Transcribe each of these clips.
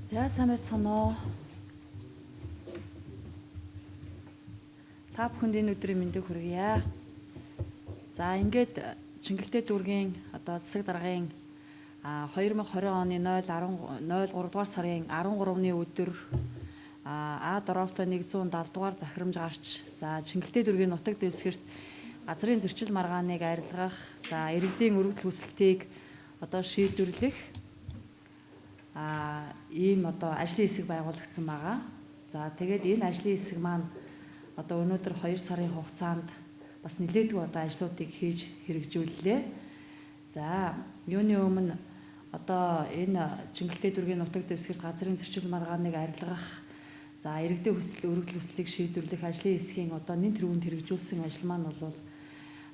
За сайн байцгаана уу. Та бүхэнд энэ өдрийн мэндийг хүргье. За ингээд Чингэлтэй дүүргийн одоо засаг даргын 2020 оны 03 дугаар сарын 13-ны өдөр А дороотой 170 дугаар захирамж гарч за Чингэлтэй дүүргийн нутаг дэвсгэрт газрын зөрчил маргааныг арилгах за иргэдийн өргөдөл хүсэлтийг одоо шийдвэрлэх ийм одоо ажлын хэсэг байгуулагдсан байгаа. За тэгээд энэ ажлын хэсэг маань одоо өнөөдөр 2 сарын хугацаанд бас нэлээдгүй одоо ажлуудыг хийж хэрэгжүүллээ. За юуны өмнө одоо энэ Чингэлтэй дүүргийн нутаг дэвсгэрт газрын зөрчил маргааныг арилгах за иргэдийн өргөдөл хүслийг шийдвэрлэх ажлын хэсгийн одоо нэн тэргуунд хэрэгжүүлсэн ажил маань бол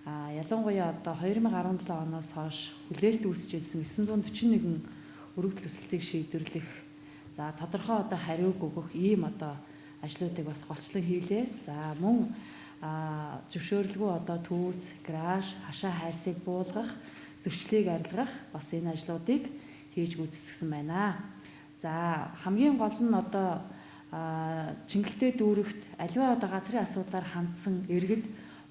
ялангуяа одоо 2017 оноос хойш хүлээлт үүсэж ирсэн 941 өргөдөл хүслийг шийдвэрлэх за тодорхой одоо хариуг өгөх ийм одоо ажлуудыг бас голчлон хийлээ. За мөн зөвшөөрлгүй одоо түүц, гараж, хашаа хайсыг буулгах, зөрчлийг арилгах бас энэ ажлуудыг хийж гүйцэтгэсэн байна. За хамгийн гол нь одоо Чингэлтэй дүүрэгт аливаа одоо газрын асуудлаар хандсан иргэд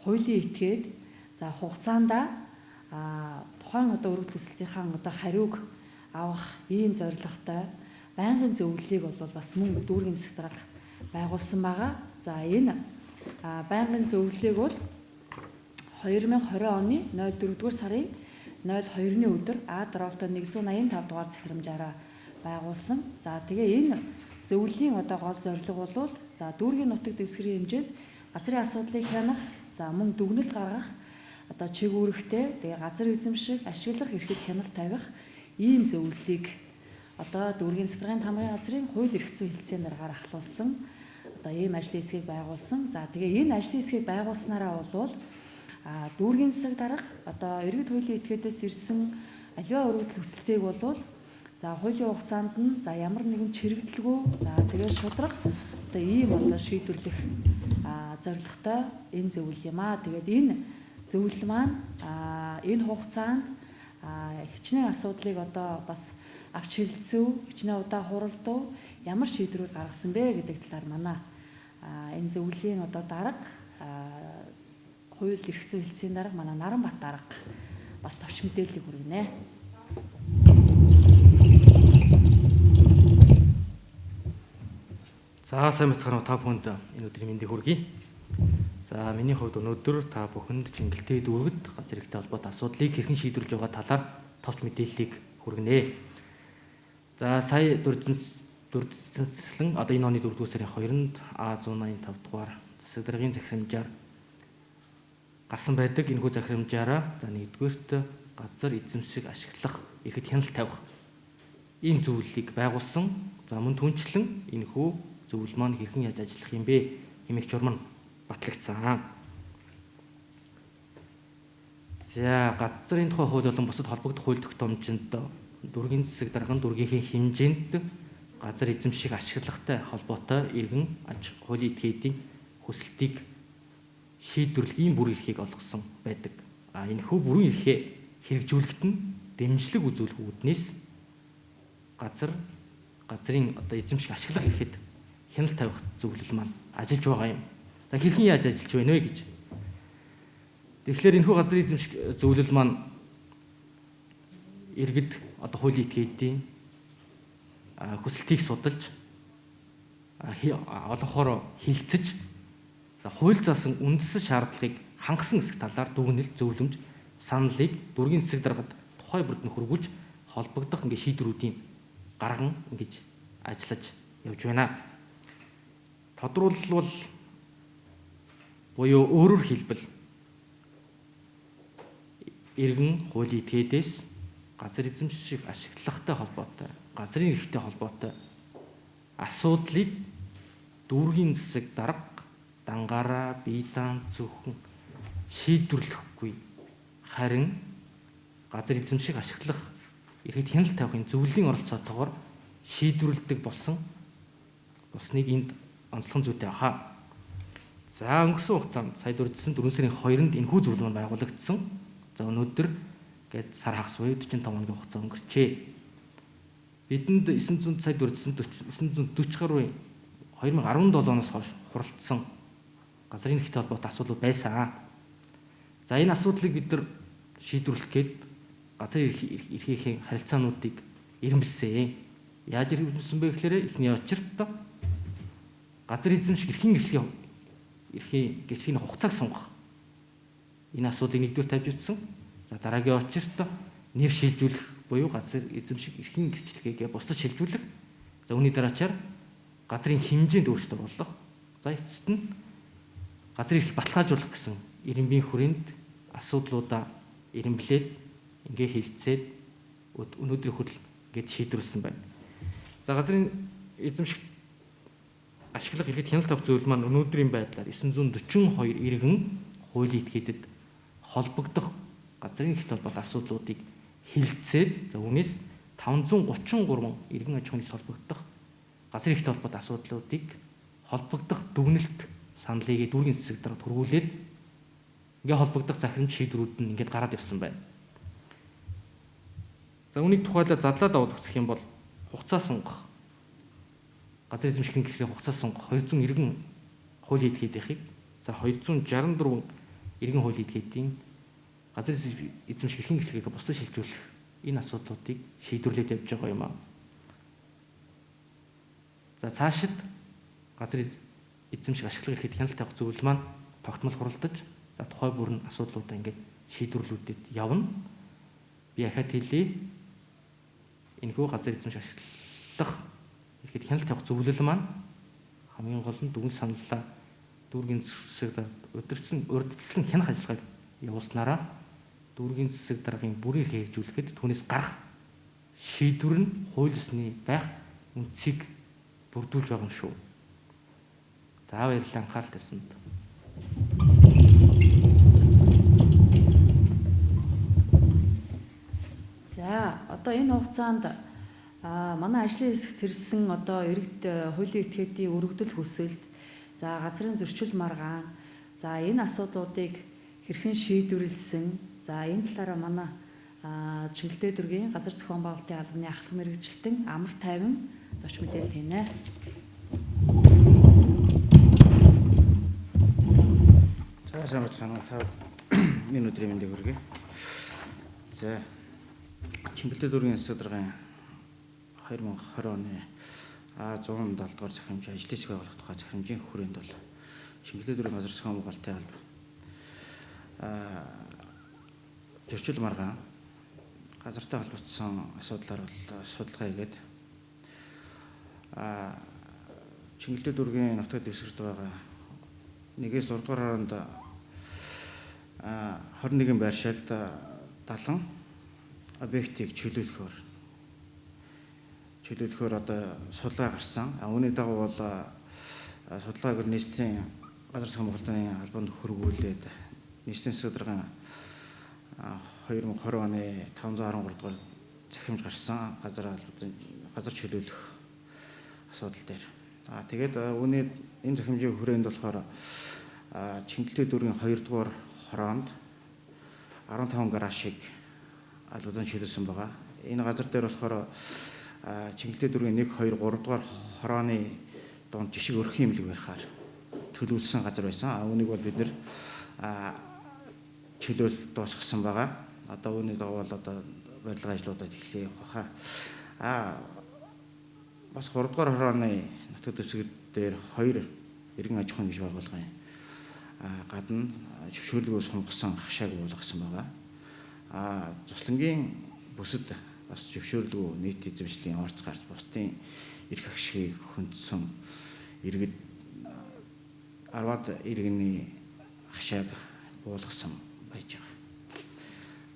хуулийн этгээд за хугацаанд тухайн одоо өргөдөл хүслийнхаа одоо хариуг авах ийм зорилготой байнгын зөвлөлийг бол бас мөн дүүргийн засаг дарга байгуулсан байгаа. За энэ байнгын зөвлөлийг бол 2020 оны 04 дугаар сарын 02-ны өдөр А дороотой 185 дугаар захирамжаараа байгуулсан. За тэгээ энэ зөвлөлийн одоо гол зорилго бол за дүүргийн нутаг дэвсгэрийн хэмжээнд газрын асуудлыг хянах, за мөн дүгнэлт гаргах, одоо чигүүрхтэй тэгээ газар эзэмших, ашиглах эрхэд хяналт тавих ийм зөвлөлийг одоо дүүргийн засаг даргын тамгын газрын хууль эрх зүйн хэлтсийн дараагаар ахлуулсан одоо ийм ажлын хэсгийг байгуулсан. За тэгээ энэ ажлын хэсгийг байгуулснараа бол дүүргийн засаг дарга одоо иргэд хуулийн этгээдээс ирсэн аливаа өргөдөл хүсэлтийг бол за хуулийн хугацаанд нь за ямар нэгэн чирэгдэлгүй за тэгээ шударга одоо ийм одоо шийдвэрлэх зорилготой энэ зөвлөл юм аа. Тэгээд энэ зөвлөл маань энэ хугацаанд хичнээн асуудлыг одоо бас авч хэлцүү, хичнээн удаа хуралдав ямар шийдвэрүүд гаргасан бэ гэдэг талаар манай энэ зөвлөлийн одоо дарга хууль эрх зүйн хэлтсийн дарга манай Наранбат дарга бас товч мэдээллийг хүргэнэ. За сайн мэцхан та бүхэнд энэ өдрийн мэндийг хүргэе. За миний хувьд өнөөдөр та бүхэнд Чингэлтэй дүүрэгт газар хэрэгтэй холбоотой асуудлыг хэрхэн шийдвэрлэж байгаа талаар товч мэдээллийг хүргэнэ. За сая дурдсанслан одоо энэ оны 4 дугаар сарын 2-нд А185 дугаар засаг даргын захирамжаар гарсан байдаг. Энэхүү захирамжаараа за 1-р газар эзэмших, ашиглах, эрхэд хяналт тавих ийм зөвлөлийг байгуулсан. За мөн түнчлэн энэхүү зөвлөл маань хэрхэн яаж ажиллах юм бэ хэмээх журам батлагдсан. За газрын тухай хууль болон бусад холбогдох хууль тогтоомжинд дүүргийн засаг дарга дүүргийнхээ хэмжээнд газар эзэмших ашиглахтай холбоотой иргэн аж хуулийн этгээдийн хүсэлтийг шийдвэрлэх ийм бүр эрхийг олгосон байдаг. Энэхүү бүрэн эрхээ хэрэгжүүлэхэд нь дэмжлэг үзүүлэх үүднээс газрын одоо эзэмших ашиглах эрхэд хяналт тавих зөвлөл маань ажиллаж байгаа юм. За хэрхэн яаж ажиллаж байна вэ гэж. Тэгэхээр энэхүү газрын эзэмших зөвлөл маань иргэд одоо хуулийн этгээдийн хүсэлтийг судалж олонхоор хилцэж хууль заасан үндэслэл шаардлагыг хангасан хэсэг талаар дүгнэлт зөвлөмж саналыг дүүргийн засаг даргад тухай бүрд нь хөргүүлж холбогдох шийдвэрүүдийн гарган ажиллаж явж байна. Тодруулбал буюу өөрөөр хэлбэл иргэн хуулийн этгээдээс газар эзэмших ашиглахтай холбоотой, газрын эрхтэй холбоотой асуудлыг дүүргийн засаг дарга дангаараа бие даан зөвхөн шийдвэрлэхгүй харин газар эзэмших ашиглах эрхэд хяналт тавихын зөвлөлийн оролцоотойгоор шийдвэрлэдэг болсныг энд онцлохон зүйтэй баха. За өнгөрсөн хугацаанд сая дурдсан 4 сарын 2-нд энэхүү зөвлөл маань байгуулагдсан. За өнөөдөр гээд сар хагас буюу 45 хоногийн хугацаа өнгөрчээ. бидэнд 900 сая төгрөг 940 гаруй 2017 оноос хойш хуралдсан газрын эрхтэй холбоотой асуудлууд байсан. За энэ асуудлыг бид нар шийдвэрлэх гээд газрын эрхийн харилцаануудыг ирэмбэлсэн. Яаж ирэмбэлсэн бэ гэхээр эхний очирт газар эзэмших эрхийн гэрчлийн хугацааг сонгох. Энэ асуудлыг нэгдүгээр тавьж утсан. За дараагийн очирт нэр шилжүүлэх буюу газар эзэмших эрхийн гэрчлэгээ бусдад шилжүүлэх. За үүний дараачаар газрын хэмжээнд өөрчлөлт оруулах. За эцэст нь газрын эрхийг баталгаажуулах гэсэн ирэмбийн хүрээнд асуудлуудаа ирэмблээд ингээ хилцээд өнөөдрийн хүртэл ингээд шийдвэрлсэн байна. За газрын эзэмших ашиглах эрхэд хяналт авах зөвлөл маань өнөөдрийн байдлаар 942 иргэн хуулийн этгээдэд холбогдох газрын эрхтэй холбоотой асуудлуудыг хилцээд за үүнээс 533 иргэн аж ахуйн холбогдох газрын эрхтэй холбоотой асуудлуудыг холбогдох дүгнэлт саналыг дүүргийн засаг дарга түргүүлээд ингээ холбогдох захирамж шийдвэрүүд нь ингээд гараад явсан байна. За үүнийг тухайлаад задлаад аваад үзэх юм бол хугацаа сонгох газар эзэмших гэрчлийн хугацаа сонгох 290 хуулийн этгээдийн за 264 иргэн хуулийн этгээдийн газар эзэмших эрхийн гэрчлэгийг бусдад шилжүүлэх энэ асуудлуудыг шийдвэрлээд явж байгаа юм аа. За цаашид газар эзэмших ашиглах эрхэд хяналт авах зөвлөл маань тогтмол хуралдаж за тухай бүрэн асуудлуудаа ингээд шийдвэрлүүдэд явна. Би ахаад хэлье. Энэхүү газар эзэмших ашиглах эрхэд хяналт авах зөвлөл маань хамгийн гол нь дүгнэлт саналлаа дүүргийн засагт урьдчилсан хянах ажиллагааг явуулснараа дүүргийн засаг даргын бүрийн эрхийг хэрэгжүүлэхэд түүнээс гарах шийдвэр нь хууль ёсны байх үнцийг бүрдүүлж байгаа юм шүү. За баярлалаа анхаарал тавьсанд. За одоо энэ хугацаанд манай ажлын хэсэгт хэрсэн одоо иргэд хуулийн этгээдийн өргөдөл хүсэлт за газрын зөрчил маргаан за энэ асуудлуудыг хэрхэн шийдвэрлсэн за энэ талаараа манай Чингэлтэй дүүргийн газар зохион байгуулалтын албаны ахлах мэргэжилтэн амар тайван зоч мэдээлэл хийнэ. За сайн бацгаана уу тав энэ өдрийн мэндийг хүргэе. За Чингэлтэй дүүргийн засаг даргын 2020 оны 170 дугаар захирамж ажлын хэсэг байгуулах тухай захирамжийн хүрээнд бол Чингэлтэй дүүргийн газар зохион байгуулалтын алба зөрчил маргаан газартай холбогдсон асуудлаар бол судалгаа хийгээд Чингэлтэй дүүргийн нутаг дэвсгэрт байгаа 1-ээс 6 дугаар хоронд 21 байршаалд 70 объектыг чөлөөлөхөөр одоо судалгаа гарсан. Үүний дагуу бол судалгааг нийслэлийн газар зохион байгуулалтын албанд хөргүүлээд нийслэлийн засаг даргын 2020 оны 513 дугаар захирамж гарсан газар чөлөөлөх асуудал дээр. Тэгээд энэ захирамжийн хүрээнд болохоор Чингэлтэй дүүргийн 2 дугаар хороонд 15 гаражийг албадан чөлөөлсөн байгаа. Энэ газар дээр болохоор Чингэлтэй дүүргийн 1, 2, 3 дугаар хорооны дунд жишг өрхийн имлэг барихаар төлөвлөсөн газар байсан. Үүнийг бол бид нэр чөлөөл дуусгасан байгаа. Одоо үүний дагуу бол одоо барилгын ажлуудад эхлэе явах хаа. Бас 3 дугаар хорооны нутаг дэвсгэр дээр 2 иргэн аж ахуйн гэж байгуулгын гадна зөвшөөрлөгөө сонгосон хашааг буулгасан байгаа. Цуслангийн бүсэд бас зөвшөөрлөгөө нийт эзэмшлийн орц гарч бусдын эрх ашигыг хөндсөн иргэд 10-аад иргэний хашааг буулгасан байж байгаа.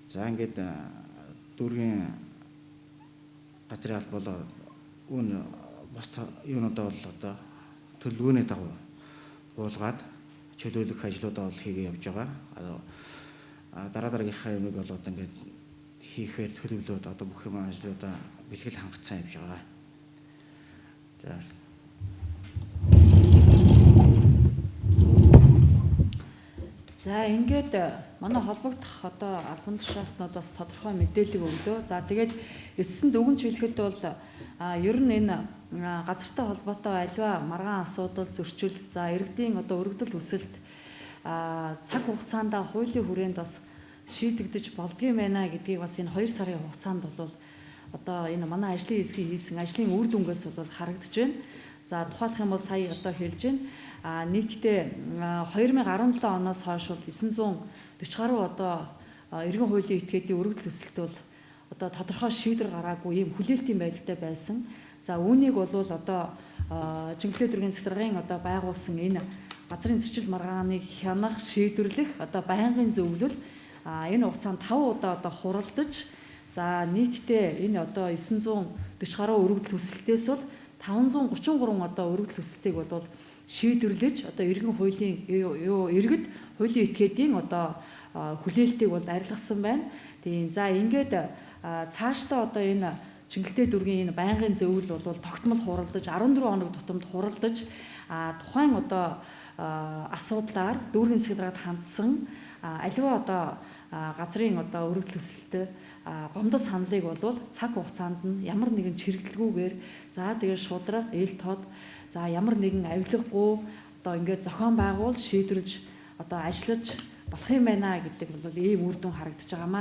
За ингээд дүүргийн газрын алба бол үүн бус юунуудаа бол одоо төлөвлөгөөний дагуу буулгаад чөлөөлөх ажлуудаа бол хийгээ явж байгаа. Дараагийнхаа юмыг бол одоо ингээд хийхээр төлөвлөөд одоо бүх юм ажлуудаа бэлгэл хангацсан явж байгаа. За. За ингээд манай холбогдох албан тушаалтнууд бас тодорхой мэдээлэл өглөө. За тэгээд эцэст дүгнж хэлэхэд бол Ер нь энэ газартай холбоотой аливаа маргаан асуудал зөрчил, за иргэдийн одоо өргөдөл өсөлт цаг хугацаанд хуулийн хүрээнд бас шийдэгдэж болдгийм байна гэдгийг бас энэ 2 сарын хугацаанд бол одоо энэ манай ажлын хэсгийн хийсэн ажлын үр дүнгээс бол харагдаж байна. За тухайлах юм бол сая одоо хэлж байна. Нийтдээ 2017 оноос хойш бол 940 гаруй одоо иргэн хуулийн этгээдийн өргөдөл өсөлт бол одоо тодорхой шийдвэр гараагүй ийм хүлээлтийн байдалтай байсан. За үүнийг бол одоо Чиглэлтэй дүүргийн захиргын одоо байгуулсан энэ газрын зөрчил маргааныг хянах, шийдвэрлэх одоо байнгын зөвлөл энэ хугацаанд 5 удаа одоо хуралдаж, за нийтдээ энэ одоо 940 гаруй өргөдөл өсөлтөөс бол 533 одоо өргөдөл өсөлтийг бол шийдвэрлэж одоо иргэн хуулийн иргэд хуулийн этгээдийн одоо хүлээлтийг бол арилгасан байна. Тийм за ингээд цаашдаа одоо энэ Чиглэлтэй дүүргийн энэ байнгын зөвлөл бол тогтмол хуралдаж 14 хоног тутамд хуралдаж тухайн одоо асуудлаар дүүргийн захиргаанд хандсан аливаа одоо газрын одоо өргөдөл өсөлтөд гомдол саналыг бол цаг хугацаанд нь ямар нэгэн чирэгдэлгүйгээр за тэгээд шудраг, эл тод, за ямар нэгэн авилгагүй одоо ингээд зохион байгуул шийдвэрлэж одоо ажиллаж болох юм байна гэдэг бол ийм үр дүн харагдаж байгаамаа.